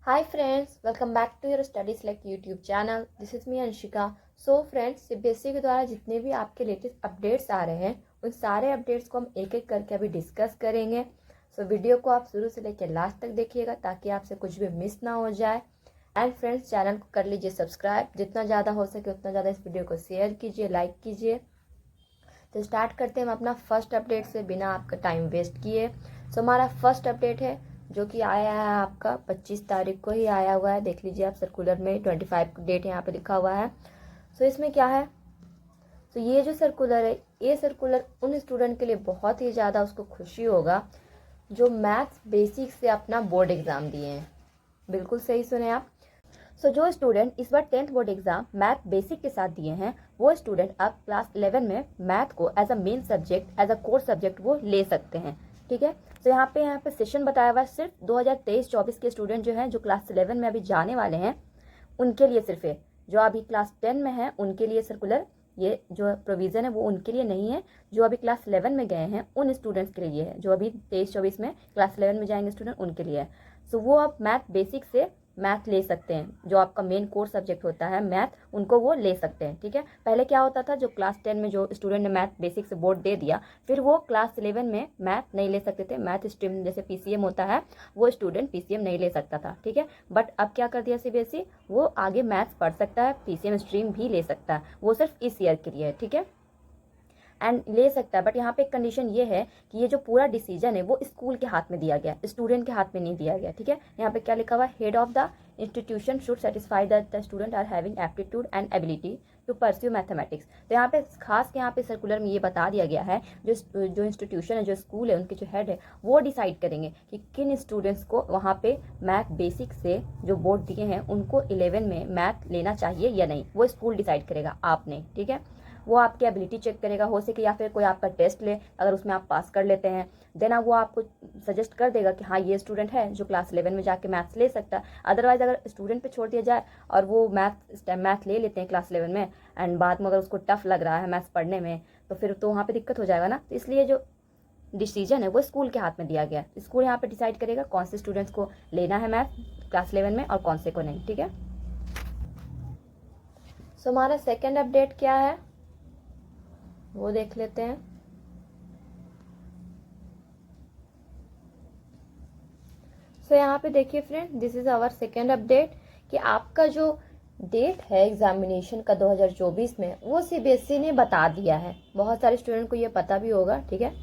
Hi friends, welcome back to your Study Select YouTube channel. This is me Anshika. So friends, CBSE के द्वारा जितने भी आपके latest updates आ रहे हैं उन सारे अपडेट्स को हम एक एक करके अभी डिस्कस करेंगे. सो वीडियो को आप शुरू से लेकर लास्ट तक देखिएगा ताकि आपसे कुछ भी मिस ना हो जाए. एंड फ्रेंड्स, चैनल को कर लीजिए सब्सक्राइब. जितना ज़्यादा हो सके उतना ज़्यादा इस वीडियो को शेयर कीजिए, लाइक कीजिए. तो स्टार्ट करते हैं हम अपना फर्स्ट अपडेट से बिना आपका टाइम वेस्ट किए. सो हमारा फर्स्ट अपडेट है जो कि आया है आपका 25 तारीख को ही आया हुआ है. देख लीजिए आप, सर्कुलर में 25 डेट यहाँ पे लिखा हुआ है. सो इसमें क्या है, तो ये जो सर्कुलर है, ये सर्कुलर उन स्टूडेंट के लिए बहुत ही ज़्यादा उसको खुशी होगा जो मैथ्स बेसिक से अपना बोर्ड एग्ज़ाम दिए हैं. बिल्कुल सही सुने आप. सो जो स्टूडेंट इस बार 10th board exam math basic के साथ दिए हैं वो स्टूडेंट अब क्लास 11 में मैथ को as a main subject, as a core subject वो ले सकते हैं. ठीक है. तो यहाँ पे सेशन बताया हुआ है सिर्फ 2023-24 के स्टूडेंट जो हैं, जो क्लास 11 में अभी जाने वाले हैं, उनके लिए सिर्फ है. जो अभी क्लास 10 में है उनके लिए सर्कुलर, ये जो प्रोविज़न है वो उनके लिए नहीं है. जो अभी क्लास 11 में गए हैं उन स्टूडेंट्स के लिए है. जो अभी 23-24 में क्लास 11 में जाएंगे स्टूडेंट, उनके लिए है. सो वो आप मैथ बेसिक से मैथ ले सकते हैं. जो आपका मेन कोर सब्जेक्ट होता है मैथ, उनको वो ले सकते हैं. ठीक है. पहले क्या होता था, जो क्लास 10 में जो स्टूडेंट ने मैथ बेसिक से बोर्ड दे दिया, फिर वो क्लास 11 में मैथ नहीं ले सकते थे. मैथ स्ट्रीम जैसे पीसीएम होता है, वो स्टूडेंट पीसीएम नहीं ले सकता था. ठीक है. बट अब क्या कर दिया सीबीएसई, वो आगे मैथ्स पढ़ सकता है, पीसीएम स्ट्रीम भी ले सकता है. वो सिर्फ इस ईयर के लिए है. ठीक है. एंड ले सकता है. बट यहाँ पे एक कंडीशन ये है कि ये जो पूरा डिसीजन है वो स्कूल के हाथ में दिया गया, स्टूडेंट के हाथ में नहीं दिया गया. ठीक है. यहाँ पे क्या लिखा हुआ है, head of the institution should satisfy that the student are having aptitude and ability to pursue mathematics. तो यहाँ पे खास के यहाँ पे सर्कुलर में ये बता दिया गया है, जो इंस्टीट्यूशन है, जो स्कूल है, उनके जो हेड है वो डिसाइड करेंगे कि किन स्टूडेंट्स को वहाँ पे मैथ बेसिक से जो बोर्ड दिए हैं उनको 11 में मैथ लेना चाहिए या नहीं. वो स्कूल डिसाइड करेगा, आप नहीं. ठीक है. वो आपकी एबिलिटी चेक करेगा, हो सके या फिर कोई आपका टेस्ट ले, अगर उसमें आप पास कर लेते हैं देन अब वो आपको सजेस्ट कर देगा कि हाँ ये स्टूडेंट है जो क्लास 11 में जाके मैथ्स ले सकता है. अदरवाइज अगर स्टूडेंट पे छोड़ दिया जाए और वो मैथ ले लेते हैं क्लास 11 में एंड बाद में अगर उसको टफ लग रहा है मैथ्स पढ़ने में, तो फिर तो वहाँ पे दिक्कत हो जाएगा ना. तो इसलिए जो डिसीजन है वो स्कूल के हाथ में दिया गया. स्कूल यहाँ पे डिसाइड करेगा कौन से स्टूडेंट्स को लेना है मैथ क्लास 11 में और कौन से को नहीं. ठीक है. सो हमारा सेकेंड अपडेट क्या है वो देख लेते हैं. सो यहाँ पे देखिए friend, this is our second update कि आपका जो डेट है एग्जामिनेशन का 2024 में वो सीबीएसई ने बता दिया है. बहुत सारे स्टूडेंट को ये पता भी होगा. ठीक है.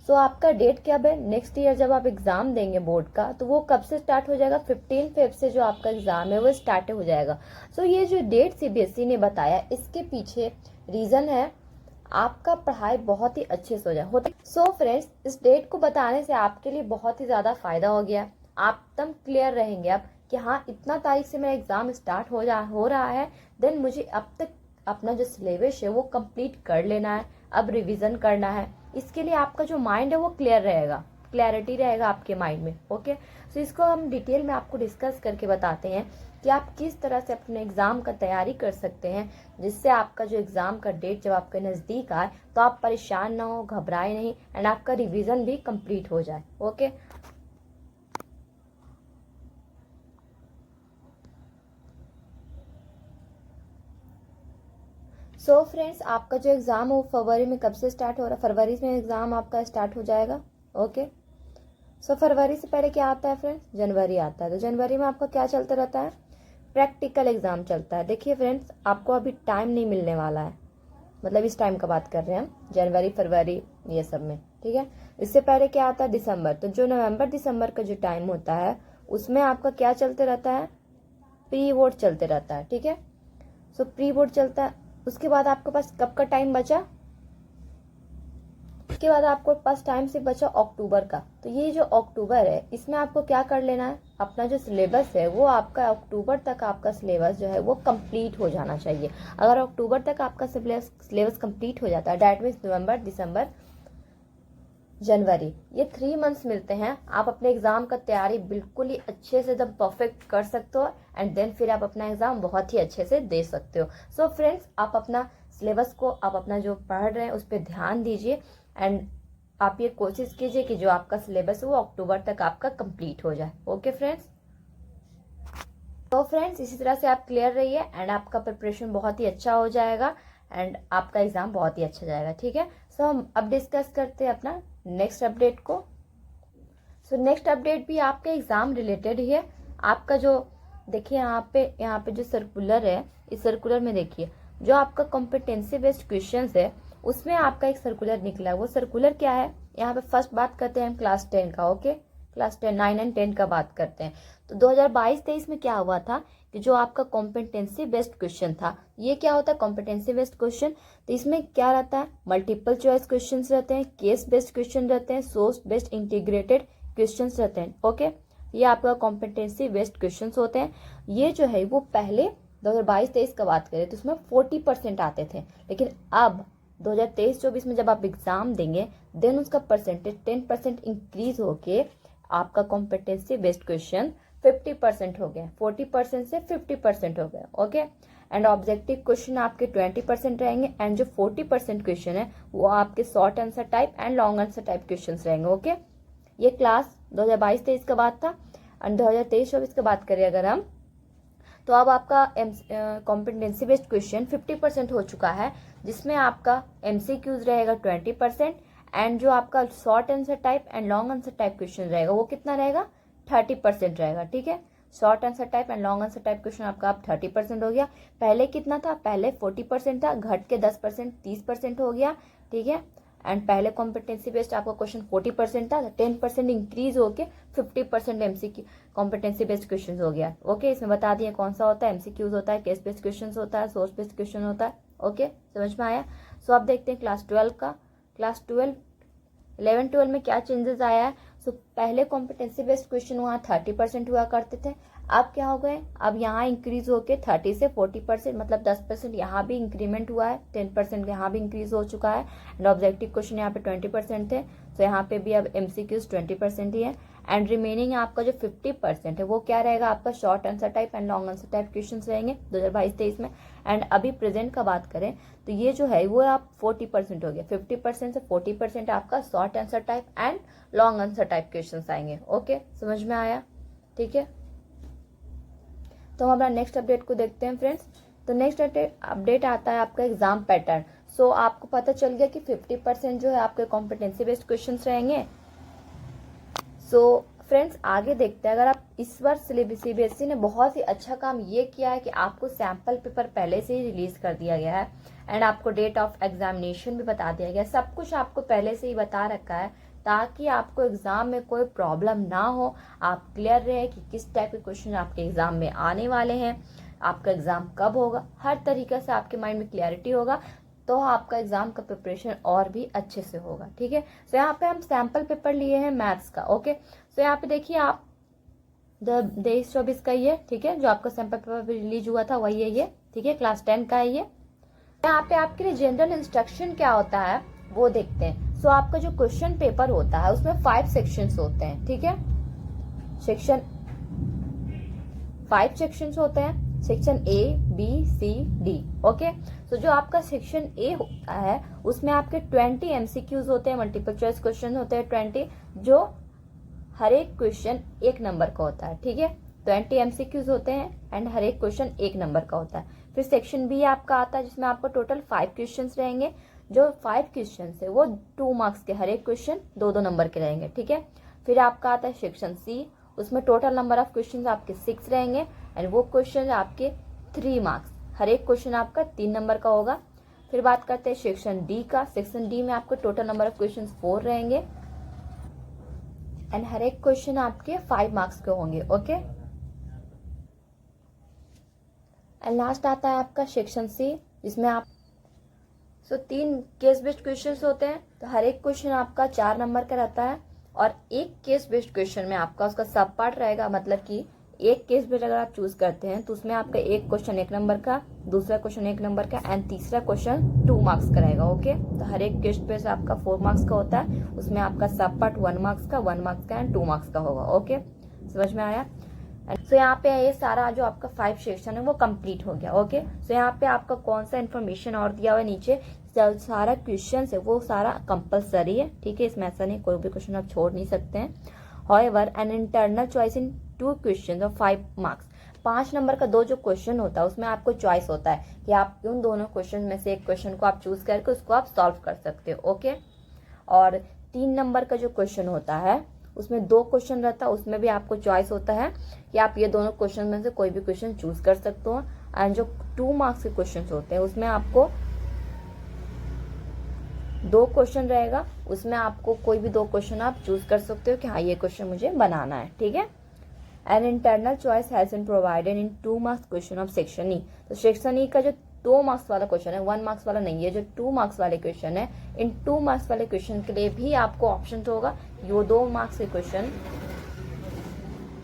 सो आपका डेट क्या है, नेक्स्ट ईयर जब आप एग्जाम देंगे बोर्ड का, तो वो कब से स्टार्ट हो जाएगा, 15 फेब से जो आपका एग्जाम है वो स्टार्ट हो जाएगा. सो ये जो डेट सीबीएसई ने बताया, इसके पीछे रीजन है आपका पढ़ाई बहुत ही अच्छे से हो जाए. सो फ्रेंड्स, इस डेट को बताने से आपके लिए बहुत ही ज़्यादा फायदा हो गया. आप एकदम क्लियर रहेंगे अब कि हाँ इतना तारीख से मेरा एग्ज़ाम स्टार्ट हो रहा है, देन मुझे अब तक अपना जो सिलेबस है वो कंप्लीट कर लेना है, अब रिवीजन करना है. इसके लिए आपका जो माइंड है वो क्लियर रहेगा, क्लैरिटी रहेगा आपके माइंड में. ओके. सो इसको हम डिटेल में आपको डिस्कस करके बताते हैं कि आप किस तरह से अपने एग्ज़ाम का तैयारी कर सकते हैं, जिससे आपका जो एग्ज़ाम का डेट जब आपके नज़दीक आए तो आप परेशान ना हो, घबराए नहीं एंड आपका रिवीजन भी कंप्लीट हो जाए. ओके. सो फ्रेंड्स, आपका जो एग्ज़ाम है वो फरवरी में कब से स्टार्ट हो रहा है, फरवरी में एग्ज़ाम आपका स्टार्ट हो जाएगा. ओके. सो फरवरी से पहले क्या आता है फ्रेंड्स, जनवरी आता है. तो जनवरी में आपका क्या चलता रहता है, प्रैक्टिकल एग्ज़ाम चलता है. देखिए फ्रेंड्स, आपको अभी टाइम नहीं मिलने वाला है, मतलब इस टाइम का बात कर रहे हैं हम, जनवरी फरवरी ये सब में. ठीक है. इससे पहले क्या आता है, दिसंबर. तो जो नवंबर दिसंबर का जो टाइम होता है उसमें आपका क्या चलते रहता है, प्री बोर्ड चलते रहता है. ठीक है. सो प्री बोर्ड चलता है. उसके बाद आपके पास कब का टाइम बचा, उसके बाद आपको पास टाइम से बचा अक्टूबर का. तो ये जो अक्टूबर है इसमें आपको क्या कर लेना है, अपना जो सिलेबस है वो आपका अक्टूबर तक आपका सिलेबस जो है वो कंप्लीट हो जाना चाहिए. अगर अक्टूबर तक आपका सिलेबस कंप्लीट हो जाता है, डैट मीन्स नवंबर दिसंबर जनवरी, ये 3 मंथ्स मिलते हैं. आप अपने एग्जाम का तैयारी बिल्कुल ही अच्छे से एकदम परफेक्ट कर सकते हो एंड देन फिर आप अपना एग्जाम बहुत ही अच्छे से दे सकते हो. सो फ्रेंड्स, आप अपना सिलेबस को, आप अपना जो पढ़ रहे हैं उस पर ध्यान दीजिए एंड आप ये कोशिश कीजिए कि जो आपका सिलेबस है वो अक्टूबर तक आपका कंप्लीट हो जाए. Okay friends. तो फ्रेंड्स इसी तरह से आप क्लियर रहिए एंड आपका प्रिपरेशन बहुत ही अच्छा हो जाएगा एंड आपका एग्जाम बहुत ही अच्छा जाएगा। ठीक है, सो हम अब डिस्कस करते हैं अपना नेक्स्ट अपडेट को। सो नेक्स्ट अपडेट भी आपके एग्जाम रिलेटेड ही है। आपका जो देखिए यहाँ पे जो सर्कुलर है, इस सर्कुलर में देखिए जो आपका कॉम्पिटेंसी बेस्ड क्वेश्चंस है उसमें आपका एक सर्कुलर निकला है। वो सर्कुलर क्या है, यहाँ पे फर्स्ट बात करते हैं हम क्लास 10 का। ओके, क्लास 10, 9 एंड 10 का बात करते हैं। तो 2022-23 में क्या हुआ था कि जो आपका कॉम्पिटेंसी बेस्ड क्वेश्चन था, ये क्या होता है कॉम्पिटेंसी बेस्ड क्वेश्चन, तो इसमें क्या रहता है मल्टीपल चॉइस क्वेश्चन रहते हैं, केस बेस्ड क्वेश्चन रहते हैं, सोर्स बेस्ड इंटीग्रेटेड क्वेश्चन रहते हैं। ओके, ये आपका कॉम्पिटेंसी बेस्ड क्वेश्चन होते हैं। ये जो है वो पहले 2022-23 का बात करें तो उसमें 40% आते थे, लेकिन अब 2023-24 में जब आप एग्जाम देंगे देन उसका परसेंटेज 10% इंक्रीज होके आपका कॉम्पिटेंसी बेस्ड क्वेश्चन 50% हो गए, 40% से 50% हो गए। ओके, एंड ऑब्जेक्टिव क्वेश्चन आपके 20% रहेंगे एंड जो 40% क्वेश्चन है वो आपके short answer type and long answer type question रहेंगे। ओके, ये क्लास 2022-23 का बात था। एंड 2023-24 का बात करें अगर हम, तो अब आपका कॉम्पिटेंसी बेस्ड क्वेश्चन 50% हो चुका है, जिसमें आपका MCQs रहेगा 20% एंड जो आपका short answer type and long answer type question रहेगा वो कितना रहेगा 30% रहेगा। ठीक है, short answer type and long answer type question आपका अब 30% हो गया। पहले कितना था, पहले 40% था, घट के 10% 30% हो गया। ठीक है, एंड पहले कॉम्पिटेंसी बेस्ड आपका क्वेश्चन 40% था, 10% इंक्रीज होके 50% MCQ कॉम्पिटेंसी बेस्ड क्वेश्चन हो गया। ओके, इसमें बता दिए कौन सा होता है, MCQs होता है, केस बेस्ड क्वेश्चन होता है, सोर्स बेस्ड क्वेश्चन होता है। ओके, समझ में आया। सो अब देखते हैं क्लास 12 का। क्लास 12 11 12 में क्या चेंजेस आया है। सो पहले कॉम्पिटेंसी बेस्ड क्वेश्चन वहाँ 30% हुआ करते थे, अब क्या हो गए, अब यहाँ इंक्रीज होके 30 से 40%, मतलब 10% यहाँ भी इंक्रीमेंट हुआ है, 10% यहाँ भी इंक्रीज हो चुका है। एंड ऑब्जेक्टिव क्वेश्चन यहाँ पे 20% थे, तो यहाँ पे भी अब MCQs 20% ही है। एंड रिमेनिंग आपका जो 50% है वो क्या रहेगा, आपका short answer type and long answer type question रहेंगे 2022-23 में। एंड अभी प्रेजेंट का बात करें तो ये जो है वो आप 40% हो गया, 50% से 40% आपका short answer type and long answer type question आएंगे। ओके, समझ में आया। ठीक है, तो हम अपना नेक्स्ट अपडेट को देखते हैं फ्रेंड्स। तो नेक्स्ट अपडेट आता है आपका एग्जाम पैटर्न। सो आपको पता चल गया कि 50% जो है आपके कॉम्पिटेंसी बेस्ड क्वेश्चंस रहेंगे। सो फ्रेंड्स आगे देखते हैं, अगर आप इस बार CBSE ने बहुत ही अच्छा काम ये किया है कि आपको सैम्पल पेपर पहले से ही रिलीज कर दिया गया है एंड आपको डेट ऑफ एग्जामिनेशन भी बता दिया गया है, सब कुछ आपको पहले से ही बता रखा है ताकि आपको एग्जाम में कोई प्रॉब्लम ना हो, आप क्लियर रहे कि किस टाइप के क्वेश्चन आपके एग्जाम में आने वाले हैं, आपका एग्जाम कब होगा, हर तरीके से आपके माइंड में क्लैरिटी होगा तो आपका एग्जाम का प्रिपरेशन और भी अच्छे से होगा। ठीक है, तो यहाँ पे हम सैम्पल पेपर लिए हैं मैथ्स का। ओके, तो यहाँ पे देखिए आप 23-24 का ये, ठीक है, जो आपका सैम्पल पेपर रिलीज हुआ था वही है ये। ठीक है, क्लास 10 का है ये। यहाँ पे आपके लिए जनरल इंस्ट्रक्शन क्या होता है वो देखते हैं। सो आपका जो क्वेश्चन पेपर होता है उसमें 5 सेक्शंस होते हैं। ठीक है, 5 सेक्शंस होते हैं, section A, B, C, D। Okay, तो जो आपका सेक्शन A होता है उसमें आपके 20 MCQs होते हैं, मल्टीपल चॉइस क्वेश्चन होते हैं 20, जो हर एक क्वेश्चन 1 नंबर का होता है। ठीक है, 20 MCQs होते हैं एंड हर एक क्वेश्चन 1 नंबर का होता है। फिर सेक्शन B आपका आता है जिसमें आपका टोटल 5 क्वेश्चन रहेंगे, जो 5 क्वेश्चन है वो 2 मार्क्स के, हर एक क्वेश्चन 2-2 नंबर के रहेंगे। ठीक है, फिर आपका आता है सेक्शन C, उसमें टोटल नंबर ऑफ क्वेश्चन आपके 6 रहेंगे एंड वो क्वेश्चन आपके 3 मार्क्स, हर एक क्वेश्चन आपका 3 नंबर का होगा। फिर बात करते हैं सेक्शन D का। सेक्शन D में आपके टोटल नंबर ऑफ क्वेश्चन 4 रहेंगे एंड हर एक क्वेश्चन आपके 5 मार्क्स के होंगे। ओके, एंड लास्ट आता है आपका सेक्शन C, जिसमें आप 3 केस बेस्ड क्वेश्चंस होते हैं, तो हर एक क्वेश्चन आपका 4 नंबर का रहता है और एक केस बेस्ड क्वेश्चन में आपका उसका सब पार्ट रहेगा, मतलब कि एक केस बेस्ड अगर आप चूज करते हैं तो उसमें आपका एक क्वेश्चन 1 नंबर का, दूसरा क्वेश्चन 1 नंबर का एंड तीसरा क्वेश्चन 2 मार्क्स का रहेगा। ओके, तो हर एक केस बेस्ड आपका 4 मार्क्स का होता है, उसमें आपका सब पार्ट 1 मार्क्स का, 1 मार्क्स का एंड 2 मार्क्स का होगा। ओके, समझ में आया। सो यहाँ पे ये सारा जो आपका 5 सेक्शन है वो कंप्लीट हो गया। ओके, सो यहाँ पे आपका कौन सा इन्फॉर्मेशन और दिया हुआ है नीचे, सारा क्वेश्चन है वो सारा कंपलसरी है। ठीक है, इसमें ऐसा नहीं कोई भी क्वेश्चन आप छोड़ नहीं सकते हैं। However, an internal choice in 2 questions of 5 marks. 5 number का 2 जो क्वेश्चन होता है उसमें आपको चॉइस होता है कि आप उन दोनों क्वेश्चन में से एक क्वेश्चन को आप चूज करके उसको आप सॉल्व कर सकते हो, ओके। और 3 नंबर का जो क्वेश्चन होता है उसमें 2 क्वेश्चन रहता है, उसमें भी आपको चॉइस होता है कि आप ये दोनों क्वेश्चन में से कोई भी क्वेश्चन चूज कर सकते हो। एंड जो 2 मार्क्स के क्वेश्चन होते हैं उसमें आपको 2 क्वेश्चन रहेगा, उसमें आपको कोई भी 2 क्वेश्चन आप चूज कर सकते हो कि हाँ ये क्वेश्चन मुझे बनाना है, ठीक है। An internal choice has been provided in 2 marks question of section E. तो सेक्शन ई का जो 2 मार्क्स वाला क्वेश्चन है, 1 मार्क्स वाला नहीं है, जो 2 मार्क्स वाले क्वेश्चन है, इन 2 मार्क्स वाले क्वेश्चन के लिए भी आपको ऑप्शन होगा। ये 2 मार्क्स के क्वेश्चन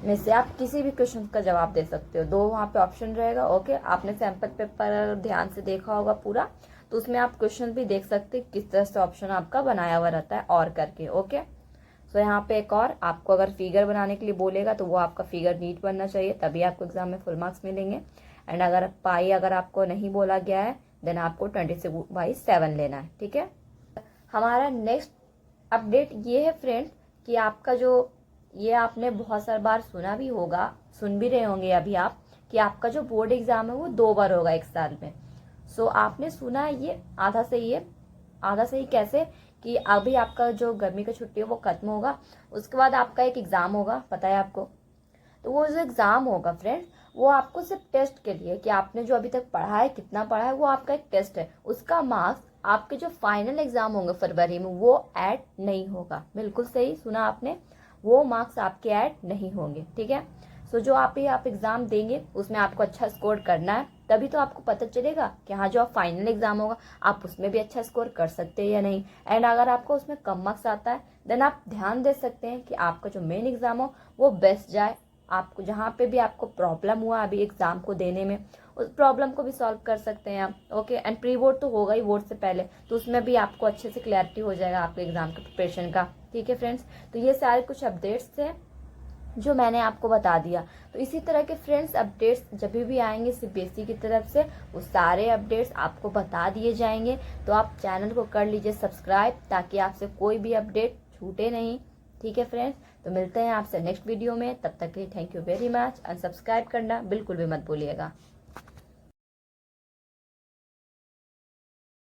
में से आप किसी भी क्वेश्चन का जवाब दे सकते हो, 2 वहाँ पे ऑप्शन रहेगा, ओके। आपने सैंपल पेपर ध्यान से देखा होगा पूरा, तो उसमें आप क्वेश्चन भी देख सकते हैं किस तरह से ऑप्शन आपका बनाया हुआ रहता है और करके, ओके। तो यहाँ पे एक और आपको अगर फिगर बनाने के लिए बोलेगा तो वो आपका फिगर नीट बनना चाहिए, तभी आपको एग्जाम में फुल मार्क्स मिलेंगे। एंड अगर पाई अगर आपको नहीं बोला गया है देन आपको 26/7 लेना है, ठीक है। हमारा नेक्स्ट अपडेट ये है फ्रेंड्स कि आपका जो ये आपने बहुत सारी बार सुना भी होगा, सुन भी रहे होंगे अभी आप, कि आपका जो बोर्ड एग्जाम है वो 2 बार होगा 1 साल में। सो आपने सुना है ये आधा सही है, आधा सही कैसे कि अभी आपका जो गर्मी का छुट्टी है वो खत्म होगा, उसके बाद आपका एक एग्जाम होगा, पता है आपको। तो वो जो एग्जाम होगा फ्रेंड्स वो आपको सिर्फ टेस्ट के लिए कि आपने जो अभी तक पढ़ा है कितना पढ़ा है, वो आपका एक टेस्ट है। उसका मार्क्स आपके जो फाइनल एग्जाम होंगे फरवरी में वो ऐड नहीं होगा। बिल्कुल सही सुना आपने, वो मार्क्स आपके ऐड नहीं होंगे, ठीक है। सो जो आप एग्जाम देंगे उसमें आपको अच्छा स्कोर करना है, तभी तो आपको पता चलेगा कि हाँ जो आप फाइनल एग्जाम होगा आप उसमें भी अच्छा स्कोर कर सकते हैं या नहीं। एंड अगर आपको उसमें कम मार्क्स आता है देन आप ध्यान दे सकते हैं कि आपका जो मेन एग्जाम हो वो बेस्ट जाए। आपको जहाँ पे भी आपको प्रॉब्लम हुआ अभी एग्जाम को देने में, उस प्रॉब्लम को भी सॉल्व कर सकते हैं आप, ओके। एंड प्री बोर्ड तो होगा ही बोर्ड से पहले, तो उसमें भी आपको अच्छे से क्लैरिटी हो जाएगा आपके एग्जाम के प्रिपरेशन का, ठीक है फ्रेंड्स। तो ये सारे कुछ अपडेट्स थे जो मैंने आपको बता दिया। तो इसी तरह के फ्रेंड्स अपडेट्स जब भी आएंगे सीबीएसई की तरफ से वो सारे अपडेट्स आपको बता दिए जाएंगे। तो आप चैनल को कर लीजिए सब्सक्राइब ताकि आपसे कोई भी अपडेट छूटे नहीं, ठीक है फ्रेंड्स। तो मिलते हैं आपसे नेक्स्ट वीडियो में, तब तक के लिए thank you very much. And subscribe करना बिल्कुल भी मत भूलिएगा।